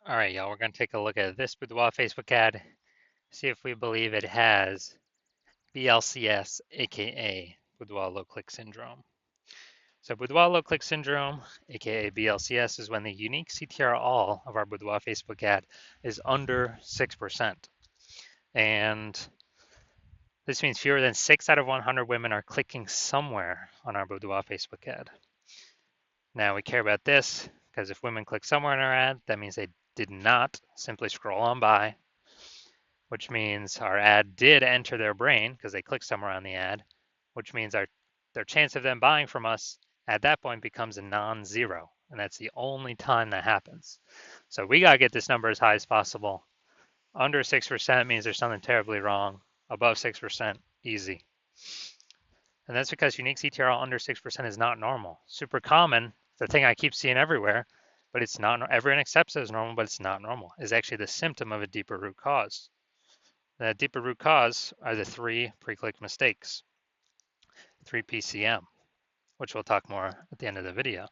All right, y'all, we're going to take a look at this Boudoir Facebook ad, see if we believe it has BLCS, aka Boudoir low click syndrome. So, Boudoir low click syndrome, aka BLCS, is when the unique CTR all of our Boudoir Facebook ad is under 6%. And this means fewer than 6 out of 100 women are clicking somewhere on our Boudoir Facebook ad. Now, we care about this because if women click somewhere in our ad, that means they did not simply scroll on by, which means our ad did enter their brain because they clicked somewhere on the ad, which means their chance of them buying from us at that point becomes a non-zero. And that's the only time that happens. So we got to get this number as high as possible. Under 6% means there's something terribly wrong. Above 6%, easy. And that's because unique CTRL under 6% is not normal. Super common, the thing I keep seeing everywhere, but it's not, everyone accepts it as normal, but it's not normal. It's actually the symptom of a deeper root cause. The deeper root cause are the 3 pre-click mistakes, 3 PCM, which we'll talk more at the end of the video.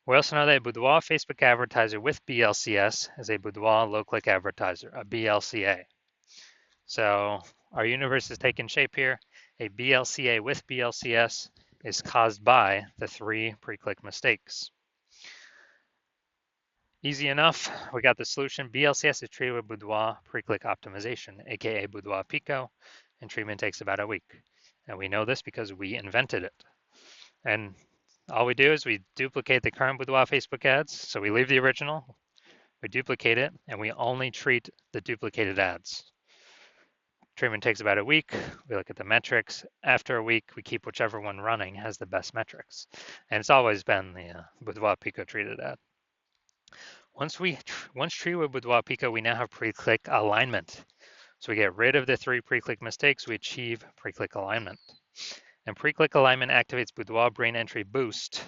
We also know that a Boudoir Facebook advertiser with BLCS is a Boudoir low-click advertiser, a BLCA. So our universe is taking shape here. A BLCA with BLCS is caused by the 3 pre-click mistakes. Easy enough, we got the solution. BLCS is treated with Boudoir pre-click optimization, aka Boudoir Pico, and treatment takes about a week. And we know this because we invented it. And all we do is we duplicate the current Boudoir Facebook ads. So we leave the original, we duplicate it, and we only treat the duplicated ads. Treatment takes about a week. We look at the metrics. After a week, we keep whichever one running has the best metrics. And it's always been the Boudoir Pico treated ad. Once treated with Boudoir Pico, we now have pre-click alignment. So we get rid of the 3 pre-click mistakes, we achieve pre-click alignment. And pre-click alignment activates Boudoir brain entry boost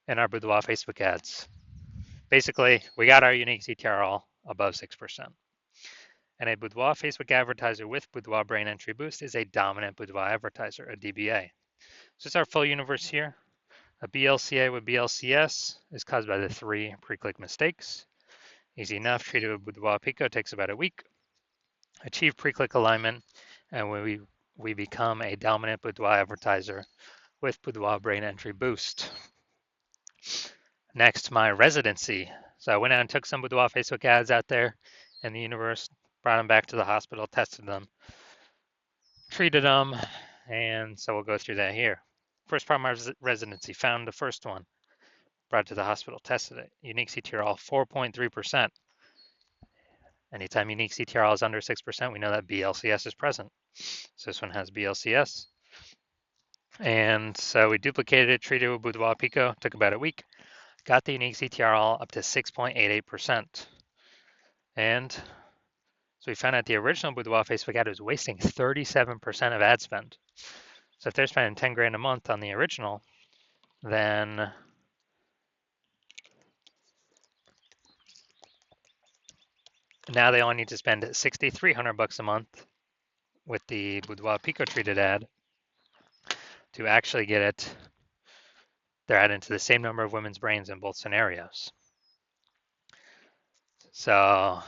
in our Boudoir Facebook ads. Basically, we got our unique CTR all above 6%. And a Boudoir Facebook advertiser with Boudoir brain entry boost is a dominant Boudoir advertiser, a DBA. So it's our full universe here. A BLCA with BLCS is caused by the 3 pre-click mistakes. Easy enough, treated with Boudoir Pico takes about a week. Achieve pre-click alignment, and we become a dominant Boudoir advertiser with Boudoir brain entry boost. Next, my residency. So I went out and took some Boudoir Facebook ads out there in the universe, brought them back to the hospital, tested them, treated them, and so we'll go through that here. First part of my residency, found the first one, brought it to the hospital, tested it. Unique CTRL 4.3%. Anytime unique CTRL is under 6%, we know that BLCS is present. So this one has BLCS. And so we duplicated it, treated it with Boudoir Pico, took about a week, got the unique CTRL up to 6.88%. And so we found out the original Boudoir Facebook ad was wasting 37% of ad spend. So if they're spending 10 grand a month on the original, then now they only need to spend $6,300 a month with the Boudoir Pico treated ad to actually get their ad into the same number of women's brains in both scenarios. So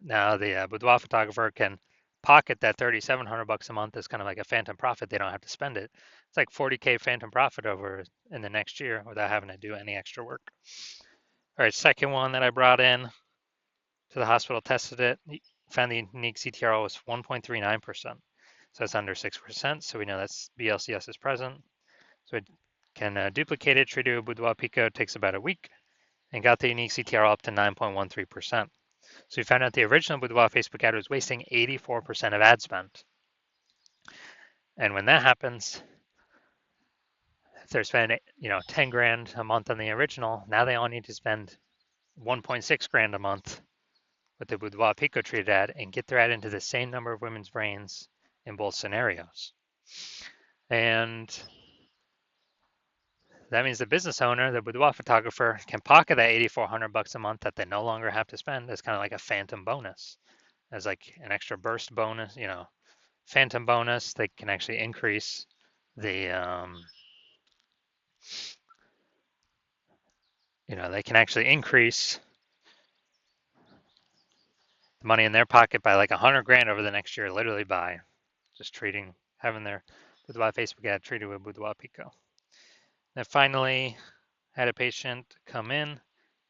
now the Boudoir photographer can pocket that $3,700 a month as kind of like a phantom profit. They don't have to spend it. It's like 40K phantom profit over in the next year without having to do any extra work. All right, second one that I brought in to the hospital, tested it, found the unique CTRL was 1.39%. So it's under 6%. So we know that's BLCS is present. So it can duplicate it, treat it with Boudoir Pico, takes about a week, and got the unique CTRL up to 9.13%. So we found out the original Boudoir Facebook ad was wasting 84% of ad spend. And when that happens, if they're spending 10 grand a month on the original, now they all need to spend 1.6 grand a month with the Boudoir Pico treated ad and get their ad into the same number of women's brains in both scenarios. And that means the business owner, the Boudoir photographer, can pocket that $8,400 a month that they no longer have to spend as kind of like a phantom bonus, as like an extra burst bonus, phantom bonus. They can actually increase the, they can actually increase money in their pocket by like 100 grand over the next year, literally by just having their Boudoir Facebook ad treated with Boudoir Pico. Then finally, had a patient come in.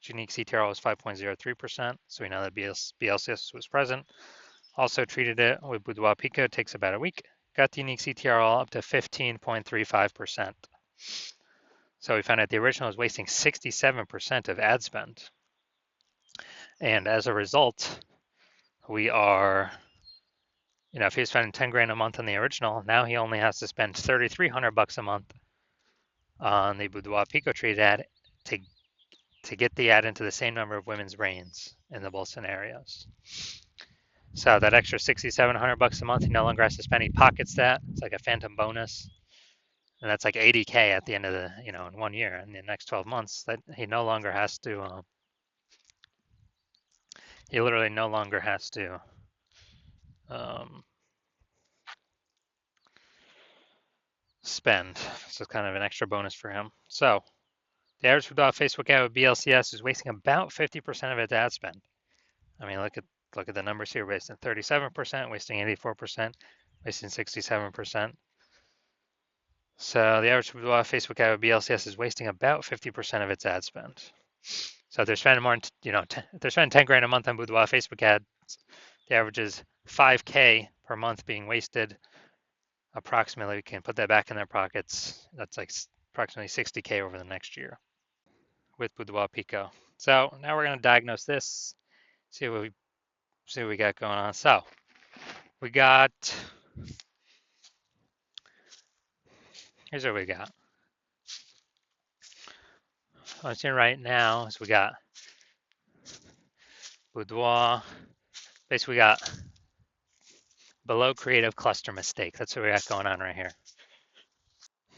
Unique CTRL was 5.03%, so we know that BLCS was present. Also treated it with Boudoir Pico, it takes about a week. Got the unique CTRL up to 15.35%. So we found out the original was wasting 67% of ad spend. And as a result, we are, if he was spending 10 grand a month on the original, now he only has to spend 3,300 bucks a month on the Boudoir Pico treated ad to get the ad into the same number of women's brains in the both scenarios. So that extra 6,700 bucks a month, he no longer has to spend. He pockets that. It's like a phantom bonus, and that's like 80K at the end of the, in 1 year. In the next 12 months, that he no longer has to. He literally no longer has to. Spend. So it's kind of an extra bonus for him. So the average Facebook ad with BLCS is wasting about 50% of its ad spend. I mean, look at the numbers here: wasting 37%, wasting 84%, wasting 67%. So the average Facebook ad with BLCS is wasting about 50% of its ad spend. So if they're spending more, if they're spending 10 grand a month on Boudoir Facebook ads, the average is 5K per month being wasted. Approximately, we can put that back in their pockets. That's like approximately 60K over the next year with Boudoir Pico. So now we're going to diagnose this, see what we got going on. So we got, here's what we got. What I'm seeing right now is we got Boudoir. Basically, we got below creative cluster mistake. That's what we got going on right here.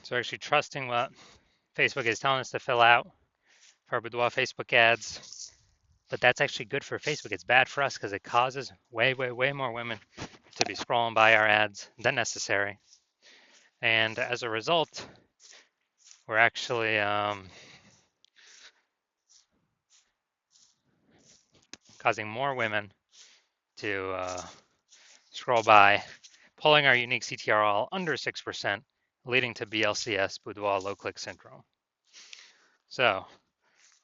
So we're actually trusting what Facebook is telling us to fill out for our Boudoir Facebook ads. But that's actually good for Facebook. It's bad for us because it causes way, way, way more women to be scrolling by our ads than necessary. And as a result, we're actually causing more women to scroll by, pulling our unique CTRL under 6%, leading to BLCS, Boudoir low click syndrome. So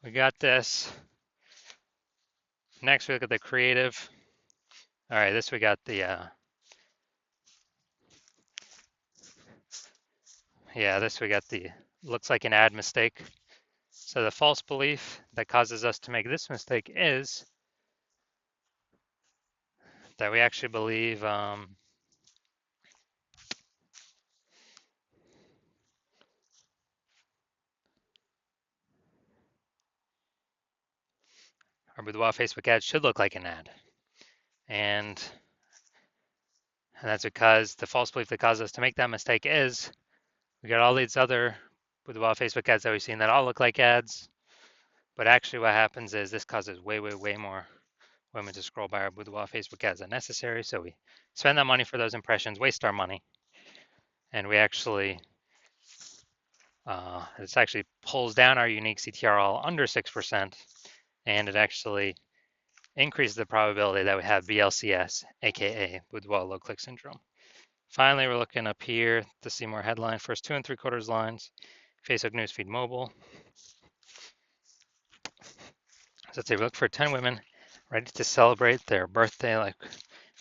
we got this. Next, we look at the creative. All right, this we got the, this we got the, looks like an ad mistake. So the false belief that causes us to make this mistake is that we actually believe our Boudoir Facebook ad should look like an ad. And that's because the false belief that causes us to make that mistake is we got all these other Boudoir Facebook ads that we've seen that all look like ads. But actually what happens is this causes way, way, way more women to scroll by our Boudoir Facebook ads than necessary. So we spend that money for those impressions, waste our money. And we actually, this actually pulls down our unique CTRL under 6%. And it actually increases the probability that we have BLCS, aka Boudoir low click syndrome. Finally, we're looking up here to see more headline. First 2 3/4 lines, Facebook newsfeed mobile. So let's say we look for 10 women ready to celebrate their birthday like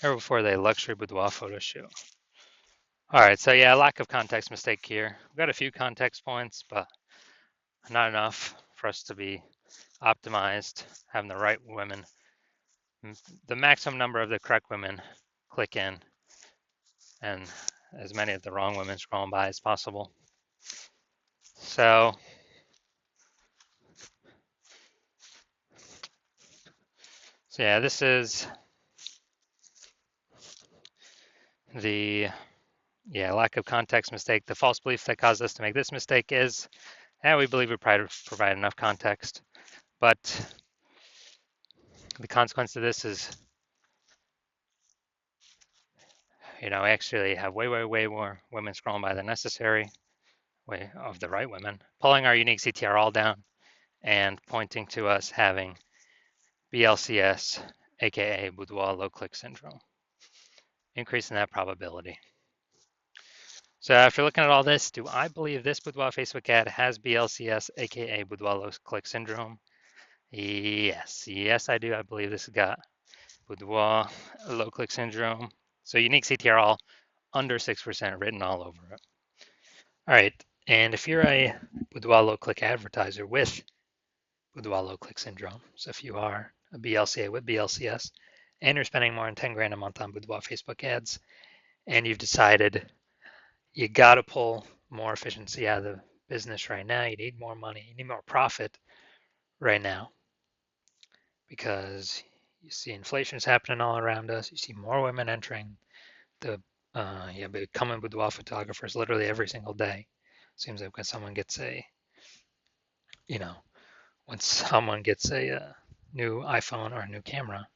ever before they luxury boudoir photo shoot. All right, so yeah, lack of context mistake here. We've got a few context points, but not enough for us to be optimized, having the right women, the maximum number of the correct women click in, and as many of the wrong women scrolling by as possible. So yeah, this is the lack of context mistake. The false belief that caused us to make this mistake is, we believe we provide enough context, but the consequence of this is, we actually have way, way, way more women scrolling by than necessary, way of the right women, pulling our unique CTR all down and pointing to us having BLCS, aka Boudoir low click syndrome, increasing that probability. So after looking at all this, do I believe this Boudoir Facebook ad has BLCS, aka Boudoir low click syndrome? Yes, I do. I believe this has got Boudoir low click syndrome. So unique CTR under 6% written all over it. All right, and if you're a Boudoir low click advertiser with Boudoir low click syndrome, so if you are a BLCA with BLCS and you're spending more than 10 grand a month on Boudoir Facebook ads, and you've decided you got to pull more efficiency out of the business right now, you need more money, you need more profit right now because you see inflation's happening all around us, you see more women entering the becoming boudoir photographers literally every single day. Seems like when someone gets a, you know, when someone gets a new iPhone or a new camera,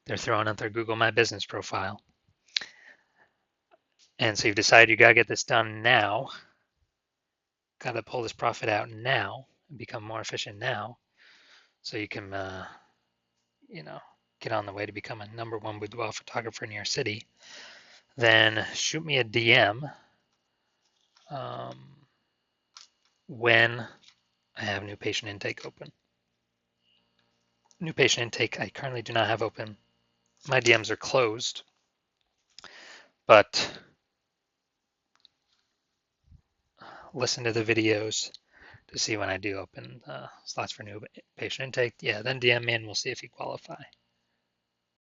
they're throwing out their Google My Business profile. And so you've decided you got to get this done now, got to pull this profit out now and become more efficient now so you can, you know, get on the way to become a #1 boudoir photographer in your city. Then shoot me a DM when I have new patient intake open. New patient intake I currently do not have open. My DMs are closed, but listen to the videos to see when I do open slots for new patient intake. Yeah, then DM me and we'll see if you qualify.